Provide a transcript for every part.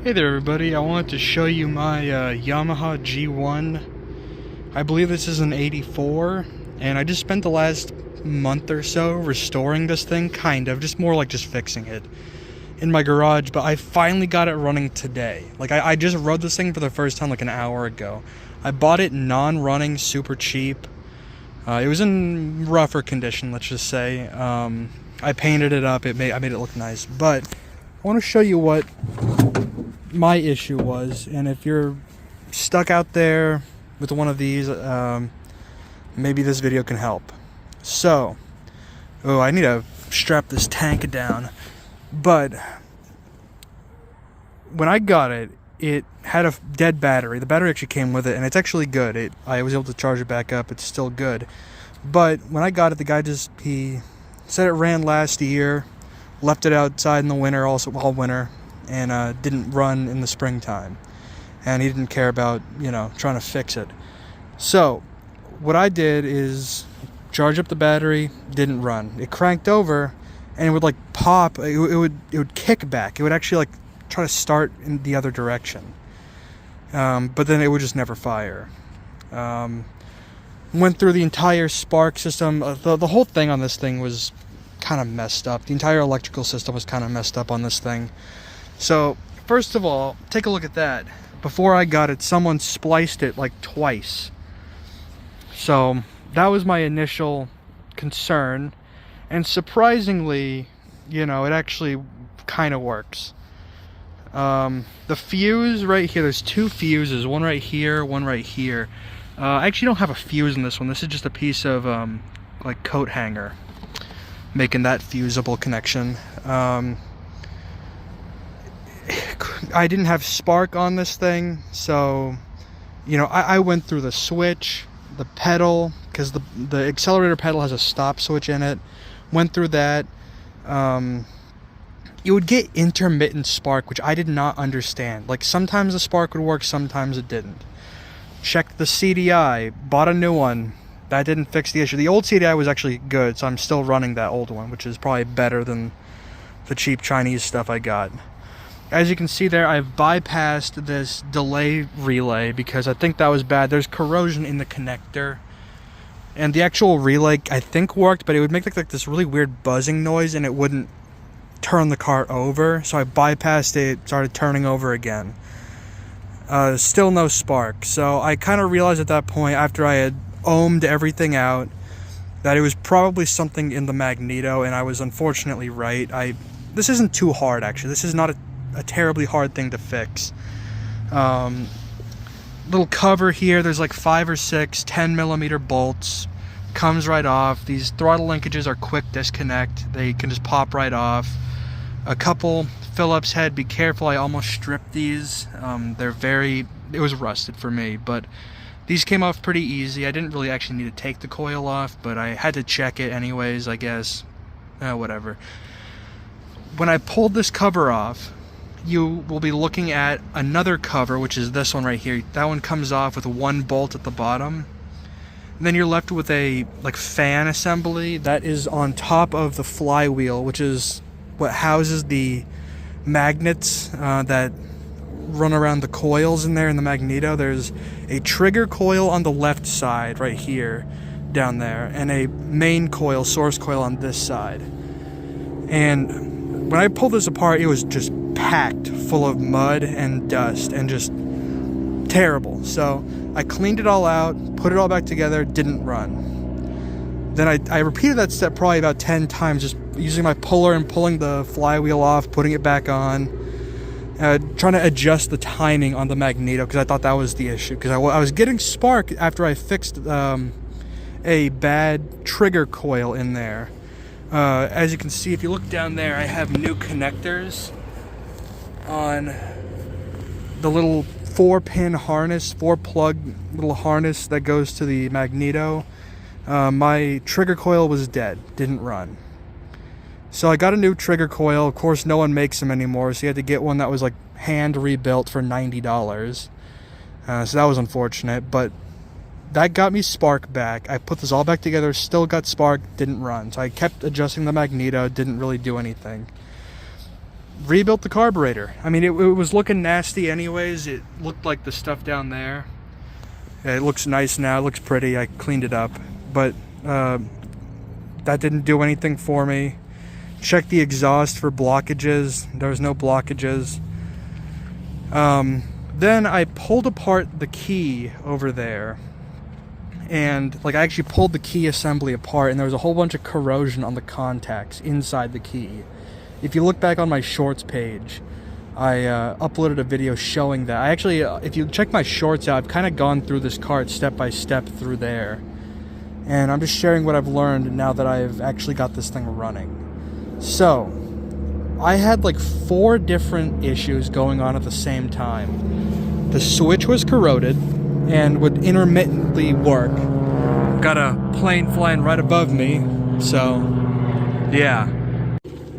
Hey there everybody, I wanted to show you my Yamaha G1. I believe this is an 84, and I just spent the last month or so restoring this thing, just more like just fixing it in my garage, but I finally got it running today. Like I just rode this thing for the first time like an hour ago. I bought it non-running, super cheap. It was in rougher condition, let's just say. I painted it up, I made it look nice, but I want to show you what my issue was, and if you're stuck out there with one of these, maybe this video can help. So, I need to strap this tank down, but when I got it, it had a dead battery. The battery actually came with it, and it's actually good. I was able to charge it back up. It's still good. But when I got it, the guy he said it ran last year, left it outside in the winter, all winter, and didn't run in the springtime, and he didn't care about trying to fix it. So what I did is charge up the battery. Didn't run. It cranked over, and it would like pop. It would kick back. It would actually like try to start in the other direction, but then it would just never fire. Went through the entire spark system. The whole thing on this thing was kind of messed up. The entire electrical system was kind of messed up on this thing. So first of all, take a look at that. Before I got it, someone spliced it like twice. So that was my initial concern, and surprisingly, it actually kind of works. The fuse right here, there's two fuses, one right here, one right here. I actually don't have a fuse in this one. This is just a piece of like coat hanger, making that fusible connection. I didn't have spark on this thing, so I went through the switch, the pedal, because the accelerator pedal has a stop switch in it. Went through that. It would get intermittent spark, which I did not understand. Like sometimes the spark would work, sometimes it didn't. Checked the CDI, bought a new one. That didn't fix the issue. The old CDI was actually good, so I'm still running that old one, which is probably better than the cheap Chinese stuff I got. As you can see there, I've bypassed this delay relay because I think that was bad. There's corrosion in the connector, and the actual relay I think worked, but it would make like this really weird buzzing noise, and it wouldn't turn the car over. So I bypassed it, started turning over again. Still no spark. So I kind of realized at that point, after I had ohmed everything out, that it was probably something in the magneto, and I was unfortunately right. This isn't too hard, actually. This is not a terribly hard thing to fix. Little cover here, there's like 5 or 6 10mm bolts, comes right off. These throttle linkages are quick disconnect, they can just pop right off. A couple Phillips head, be careful, I almost stripped these. It was rusted for me, but these came off pretty easy. I didn't really actually need to take the coil off, but I had to check it anyways, I guess. Whatever. When I pulled this cover off, you will be looking at another cover, which is this one right here. That one comes off with one bolt at the bottom. And then you're left with a fan assembly that is on top of the flywheel, which is what houses the magnets that run around the coils in there in the magneto. There's a trigger coil on the left side right here, down there, and a main coil, source coil on this side. And when I pulled this apart, it was just packed full of mud and dust and just terrible. So I cleaned it all out, put it all back together, didn't run. Then I repeated that step probably about 10 times, just using my puller and pulling the flywheel off, putting it back on, trying to adjust the timing on the magneto, because I thought that was the issue, because I was getting spark after I fixed a bad trigger coil in there. As you can see, if you look down there, I have new connectors on the little 4-pin harness, 4-plug little harness that goes to the magneto. My trigger coil was dead, didn't run. So I got a new trigger coil. Of course, no one makes them anymore, so you had to get one that was like hand rebuilt for $90. So that was unfortunate, but that got me spark back. I put this all back together, still got spark, didn't run. So I kept adjusting the magneto, didn't really do anything. rebuilt the carburetor. I mean, it was looking nasty anyways. It looked like the stuff down there. It looks nice now, it looks pretty. I cleaned it up, but that didn't do anything for me. Checked the exhaust for blockages. There was no blockages. Then I pulled apart the key over there, and like I actually pulled the key assembly apart, and there was a whole bunch of corrosion on the contacts inside the key. If you look back on my shorts page, I uploaded a video showing that. I actually, if you check my shorts out, I've kind of gone through this cart step by step through there, and I'm just sharing what I've learned now that I've actually got this thing running. So I had like 4 different issues going on at the same time. The switch was corroded and would intermittently work. Got a plane flying right above me, so yeah.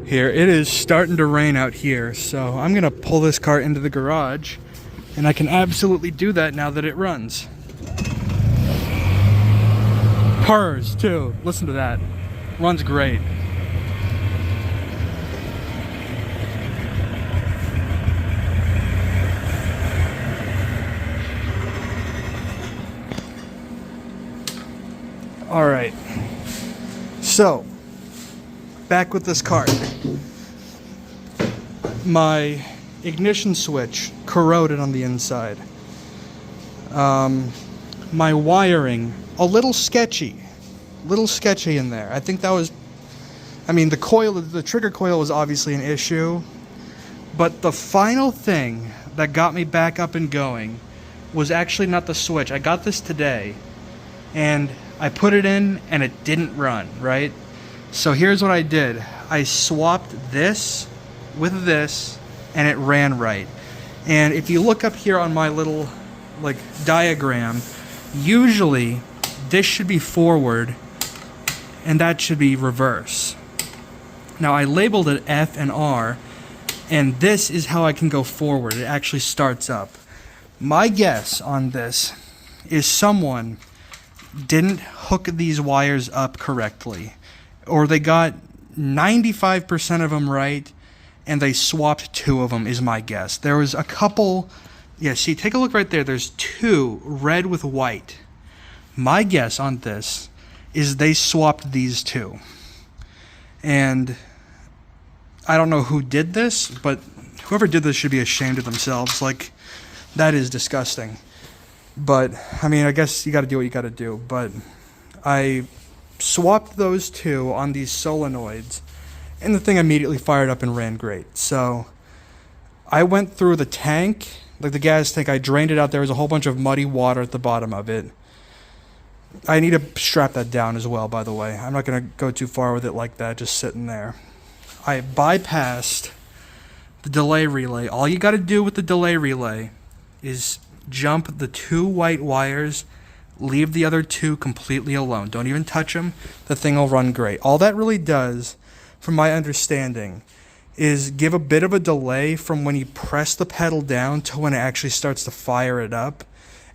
Here, it is starting to rain out here, so I'm gonna pull this cart into the garage, and I can absolutely do that now that it runs. Purrs too, listen to that. Runs great. All right, so back with this cart. My ignition switch corroded on the inside. My wiring, a little sketchy in there. I think that was, I mean, the trigger coil was obviously an issue, but the final thing that got me back up and going was actually not the switch. I got this today, and I put it in and it didn't run, right? So here's what I did. I swapped this with this and it ran right. And if you look up here on my little like diagram, usually this should be forward and that should be reverse. Now I labeled it F and R, and this is how I can go forward. It actually starts up. My guess on this is someone didn't hook these wires up correctly, or they got 95% of them right and they swapped 2 of them, is my guess. There was a couple, yeah, see, take a look right there. There's 2 red with white. My guess on this is they swapped these 2. And I don't know who did this, but whoever did this should be ashamed of themselves. Like, that is disgusting. But, I mean, I guess you got to do what you got to do. But I swapped those 2 on these solenoids, and the thing immediately fired up and ran great. So I went through the tank, like the gas tank. I drained it out. There was a whole bunch of muddy water at the bottom of it. I need to strap that down as well, by the way. I'm not going to go too far with it like that, just sitting there. I bypassed the delay relay. All you got to do with the delay relay is jump the 2 white wires, leave the other 2 completely alone. Don't even touch them. The thing will run great. All that really does, from my understanding, is give a bit of a delay from when you press the pedal down to when it actually starts to fire it up.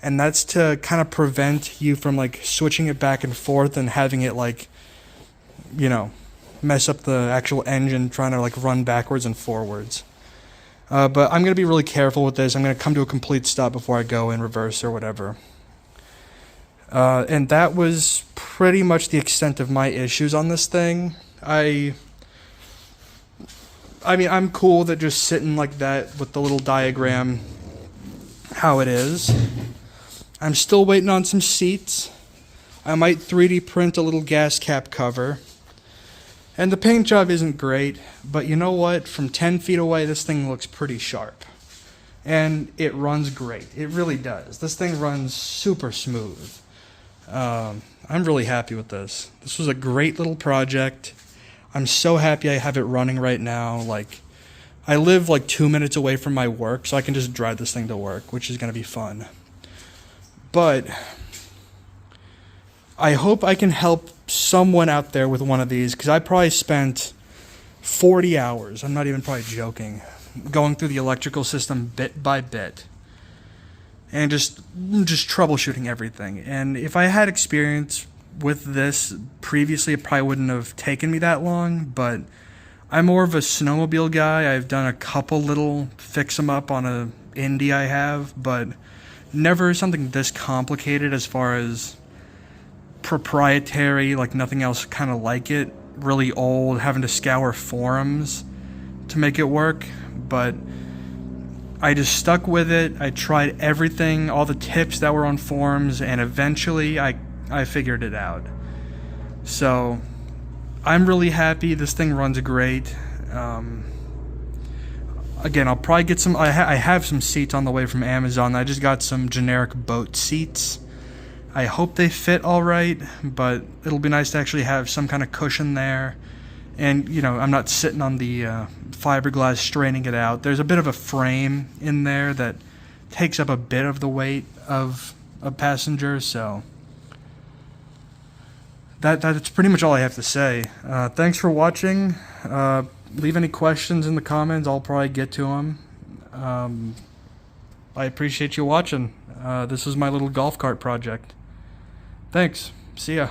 And that's to kind of prevent you from like switching it back and forth and having it like, you know, mess up the actual engine trying to like run backwards and forwards. But I'm going to be really careful with this. I'm going to come to a complete stop before I go in reverse or whatever. And that was pretty much the extent of my issues on this thing. I mean, I'm cool with it just sitting like that with the little diagram how it is. I'm still waiting on some seats. I might 3D print a little gas cap cover. And the paint job isn't great, but you know what? From 10 feet away, this thing looks pretty sharp. And it runs great. It really does. This thing runs super smooth. I'm really happy with this. This was a great little project. I'm so happy I have it running right now. Like, I live like 2 minutes away from my work, so I can just drive this thing to work, which is going to be fun. But I hope I can help someone out there with one of these, because I probably spent 40 hours, I'm not even probably joking, going through the electrical system bit by bit and just troubleshooting everything. And if I had experience with this previously, it probably wouldn't have taken me that long, but I'm more of a snowmobile guy. I've done a couple little fix 'em up on a Indy I have, but never something this complicated as far as proprietary, like nothing else kind of like it. Really old, having to scour forums to make it work, but I just stuck with it. I tried everything, all the tips that were on forums, and eventually I figured it out. So I'm really happy. This thing runs great. Again, I'll probably get some. I have some seats on the way from Amazon. I just got some generic boat seats. I hope they fit all right, but it'll be nice to actually have some kind of cushion there. And, you know, I'm not sitting on the fiberglass straining it out. There's a bit of a frame in there that takes up a bit of the weight of a passenger, so that's pretty much all I have to say. Thanks for watching. Leave any questions in the comments. I'll probably get to them. I appreciate you watching. This is my little golf cart project. Thanks. See ya.